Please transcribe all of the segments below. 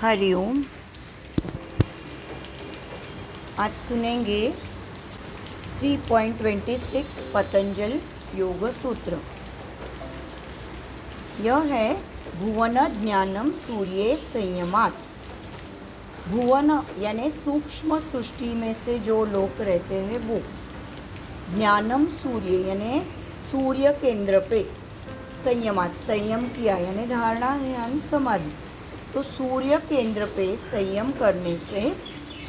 हरिओम। आज सुनेंगे 3.26 पतंजल योग सूत्र। यह है भुवन ज्ञानम सूर्ये संयमात। भुवन यानी सूक्ष्म सृष्टि में से जो लोग रहते हैं वो, ज्ञानम सूर्य यानी सूर्य केंद्र पे, संयमात संयम किया यानी धारणा ध्यान समाधि। तो सूर्य केंद्र पे संयम करने से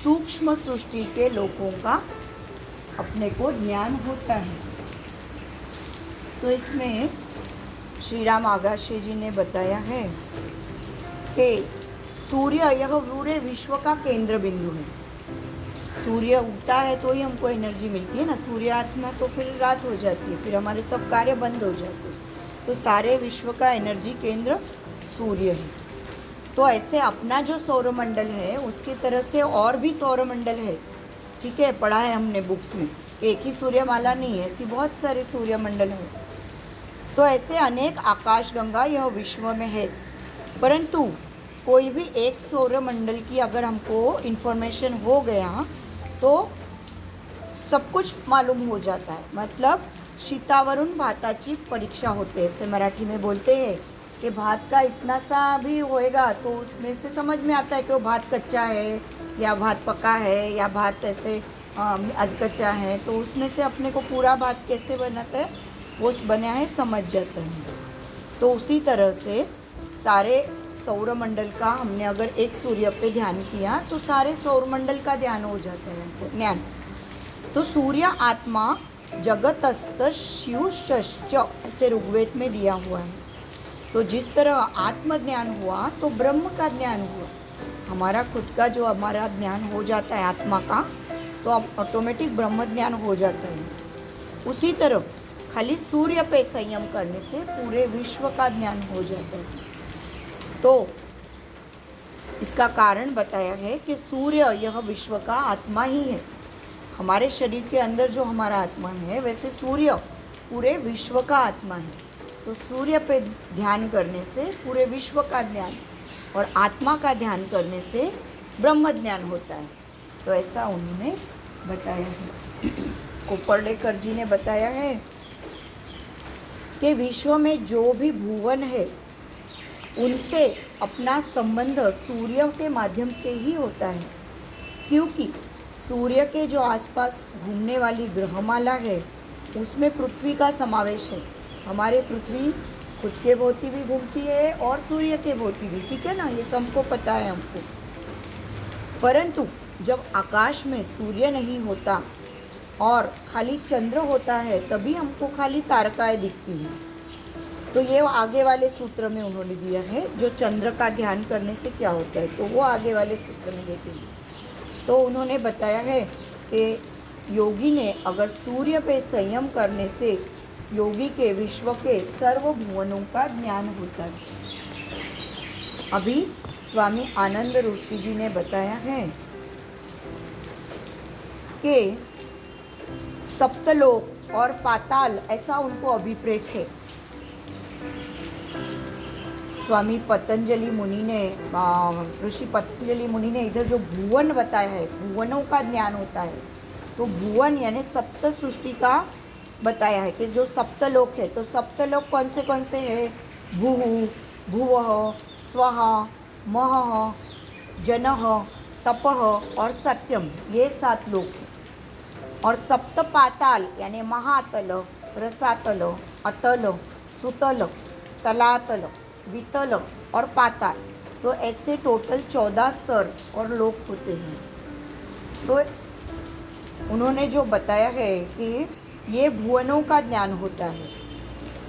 सूक्ष्म सृष्टि के लोगों का अपने को ज्ञान होता है। तो इसमें श्री राम आगाशे जी ने बताया है कि सूर्य यह पूरे विश्व का केंद्र बिंदु है। सूर्य उगता है तो ही हमको एनर्जी मिलती है ना, सूर्य आत्मा तो फिर रात हो जाती है, फिर हमारे सब कार्य बंद हो जाते हैं। तो सारे विश्व का एनर्जी केंद्र सूर्य है। तो ऐसे अपना जो सौरमंडल है उसकी तरह से और भी सौरमंडल है, ठीक है, पढ़ा है हमने बुक्स में। एक ही सूर्यमाला नहीं है, ऐसी बहुत सारे सूर्यमंडल हैं। तो ऐसे अनेक आकाशगंगा यह विश्व में है, परंतु कोई भी एक सौरमंडल की अगर हमको इन्फॉर्मेशन हो गया तो सब कुछ मालूम हो जाता है। मतलब शीतावरून भाताची परीक्षा होते हैं, ऐसे मराठी में बोलते हैं कि भात का इतना सा भी होएगा तो उसमें से समझ में आता है कि वो भात कच्चा है या भात पका है या भात ऐसे अध कच्चा है। तो उसमें से अपने को पूरा भात कैसे बनाता है वो बना है समझ जाता है। तो उसी तरह से सारे सौरमंडल का हमने अगर एक सूर्य पे ध्यान किया तो सारे सौरमंडल का ध्यान हो जाता है हमको ज्ञान। तो सूर्य आत्मा जगतस्त शिवश्च ऐसे ऋग्वेद में दिया हुआ है। तो जिस तरह आत्मज्ञान हुआ तो ब्रह्म का ज्ञान हुआ। हमारा खुद का जो हमारा ज्ञान हो जाता है आत्मा का, तो अब ऑटोमेटिक ब्रह्म ज्ञान हो जाता है। उसी तरह खाली सूर्य पे संयम करने से पूरे विश्व का ज्ञान हो जाता है। तो इसका कारण बताया है कि सूर्य यह विश्व का आत्मा ही है। हमारे शरीर के अंदर जो हमारा आत्मा है वैसे सूर्य पूरे विश्व का आत्मा है। तो सूर्य पे ध्यान करने से पूरे विश्व का ज्ञान और आत्मा का ध्यान करने से ब्रह्म ज्ञान होता है। तो ऐसा उन्होंने बताया है। कोपर्डेकर जी ने बताया है कि विश्व में जो भी भुवन है उनसे अपना संबंध सूर्य के माध्यम से ही होता है, क्योंकि सूर्य के जो आसपास घूमने वाली ग्रहमाला है उसमें पृथ्वी का समावेश है। हमारे पृथ्वी खुद के भोंती भी घूमती है और सूर्य के भोंती भी, ठीक है ना, ये सबको पता है हमको। परंतु जब आकाश में सूर्य नहीं होता और खाली चंद्र होता है तभी हमको खाली तारकाएं दिखती हैं। तो ये आगे वाले सूत्र में उन्होंने दिया है जो चंद्र का ध्यान करने से क्या होता है, तो वो आगे वाले सूत्र में देखेंगे। तो उन्होंने बताया है कि योगी ने अगर सूर्य पे संयम करने से योगी के विश्व के सर्व भुवनों का ज्ञान होता है। अभी स्वामी आनंद ऋषि जी ने बताया है कि सप्तलोक और पाताल ऐसा उनको अभिप्रेत है। स्वामी पतंजलि मुनि ने ऋषि पतंजलि मुनि ने इधर जो भुवन बताया है, भुवनों का ज्ञान होता है। तो भुवन यानी सप्त सृष्टि का बताया है कि जो सप्तलोक है, तो सप्तलोक कौन से हैं? भूः, भुवः, स्वः, महः, जनः, तपः और सत्यम, ये 7 लोक हैं। और सप्त पाताल यानी महातल, रसातल, अतल, सुतल, तलातल, वितल और पाताल, तो ऐसे टोटल 14 स्तर और लोक होते हैं। तो उन्होंने जो बताया है कि ये भुवनों का ज्ञान होता है।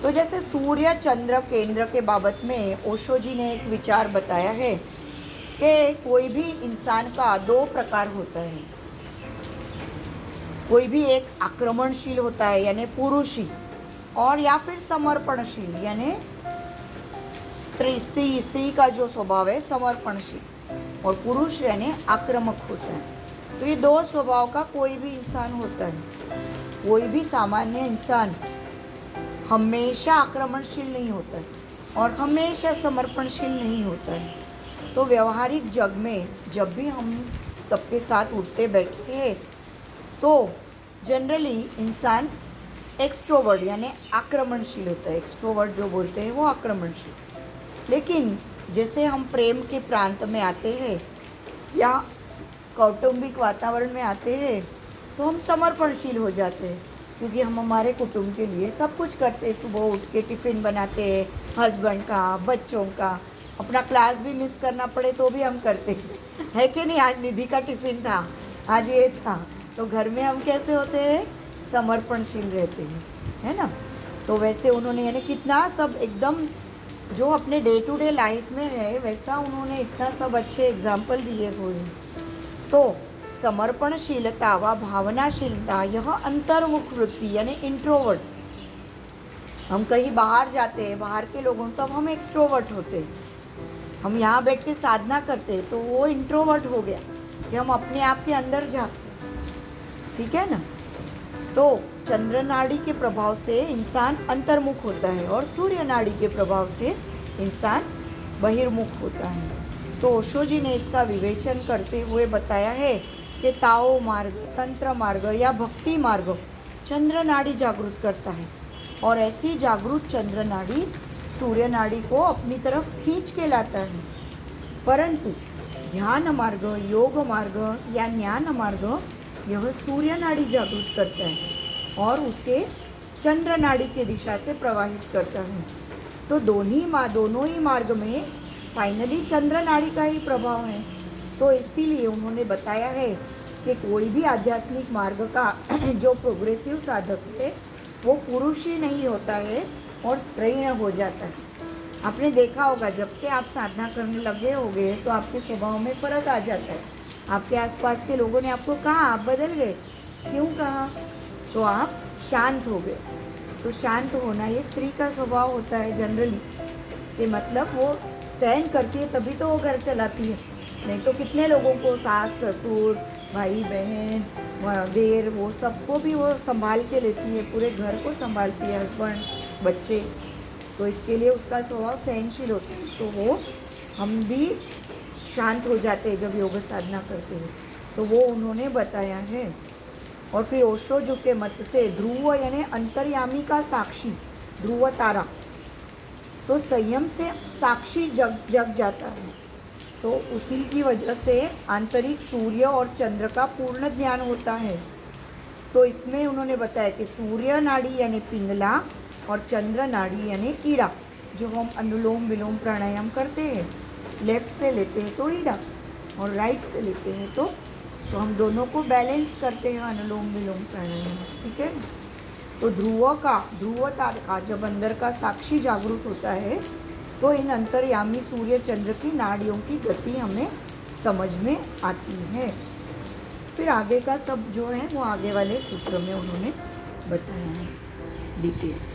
तो जैसे सूर्य चंद्र केंद्र के बाबत में ओशो जी ने एक विचार बताया है कि कोई भी इंसान का 2 प्रकार होता है। कोई भी एक आक्रमणशील होता है यानी पुरुषी, और या फिर समर्पणशील यानी स्त्री का जो स्वभाव है समर्पणशील, और पुरुष यानी आक्रामक होता है। तो ये 2 स्वभाव का कोई भी इंसान होता है। कोई भी सामान्य इंसान हमेशा आक्रमणशील नहीं होता है और हमेशा समर्पणशील नहीं होता है। तो व्यवहारिक जग में जब भी हम सबके साथ उठते बैठते हैं तो जनरली इंसान एक्सट्रोवर्ट यानी आक्रमणशील होता है। एक्सट्रोवर्ट जो बोलते हैं वो आक्रमणशील। लेकिन जैसे हम प्रेम के प्रांत में आते हैं या कौटुंबिक वातावरण में आते हैं तो हम समर्पणशील हो जाते हैं, क्योंकि हम हमारे कुटुंब के लिए सब कुछ करते हैं। सुबह उठ के टिफ़िन बनाते हैं, हस्बैंड का, बच्चों का, अपना क्लास भी मिस करना पड़े तो भी हम करते हैं, है कि नहीं। आज निधि का टिफ़िन था, आज ये था, तो घर में हम कैसे होते हैं, समर्पणशील रहते हैं, है ना। तो वैसे उन्होंने यानी कितना सब एकदम जो अपने डे टू डे लाइफ में है वैसा उन्होंने इतना सब अच्छे एग्जाम्पल दिए हुए हैं। तो समर्पणशीलता व भावनाशीलता यह अंतर्मुख वृत्ति यानी इंट्रोवर्ट। हम कहीं बाहर जाते हैं, बाहर के लोगों तब हम एक्सट्रोवर्ट होते हैं। हम यहाँ बैठ के साधना करते तो वो इंट्रोवर्ट हो गया कि हम अपने आप के अंदर झाँकते, ठीक है ना। तो चंद्र नाड़ी के प्रभाव से इंसान अंतर्मुख होता है और सूर्य नाड़ी के प्रभाव से इंसान बहिर्मुख होता है। तो ओशो जी ने इसका विवेचन करते हुए बताया है कि ताओ मार्ग, तंत्र मार्ग या भक्ति मार्ग चंद्र नाड़ी जागृत करता है और ऐसी जागृत चंद्र नाड़ी सूर्य नाड़ी को अपनी तरफ खींच के लाता है। परंतु ध्यान मार्ग, योग मार्ग या ज्ञान मार्ग यह सूर्य नाड़ी जागृत करता है और उसे चंद्र नाड़ी के दिशा से प्रवाहित करता है। तो दोनों ही मार्ग में फाइनली चंद्र नाड़ी का ही प्रभाव है। तो इसीलिए उन्होंने बताया है कि कोई भी आध्यात्मिक मार्ग का जो प्रोग्रेसिव साधक है वो पुरुष ही नहीं होता है और स्त्री हो जाता है। आपने देखा होगा जब से आप साधना करने लगे होंगे तो आपके स्वभाव में फ़र्क आ जाता है। आपके आसपास के लोगों ने आपको कहा आप बदल गए, क्यों कहा, तो आप शांत हो गए। तो शांत होना ये स्त्री का स्वभाव होता है जनरली, कि मतलब वो सहन करती है तभी तो वो घर चलाती है, नहीं तो कितने लोगों को, सास ससुर, भाई बहन, देर, वो सबको भी वो संभाल के लेती है, पूरे घर को संभालती है, हस्बैंड, बच्चे। तो इसके लिए उसका स्वभाव सहनशील होता है। तो वो हम भी शांत हो जाते हैं जब योग साधना करते हैं, तो वो उन्होंने बताया है। और फिर ओशो जो के मत से ध्रुव यानी अंतर्यामी का साक्षी, ध्रुव तारा, तो संयम से साक्षी जग जाता है। तो उसी की वजह से आंतरिक सूर्य और चंद्र का पूर्ण ज्ञान होता है। तो इसमें उन्होंने बताया कि सूर्य नाड़ी यानी पिंगला और चंद्र नाड़ी यानी ईड़ा, जो हम अनुलोम विलोम प्राणायाम करते हैं, लेफ्ट से लेते हैं तो ईड़ा और राइट से लेते हैं तो हम दोनों को बैलेंस करते हैं अनुलोम विलोम प्राणायाम, ठीक है। तो ध्रुव तार का जब अंदर का साक्षी जागरूक होता है तो इन अंतर्यामी सूर्य चंद्र की नाड़ियों की गति हमें समझ में आती है। फिर आगे का सब जो है वो आगे वाले सूत्र में उन्होंने बताया है डिटेल्स।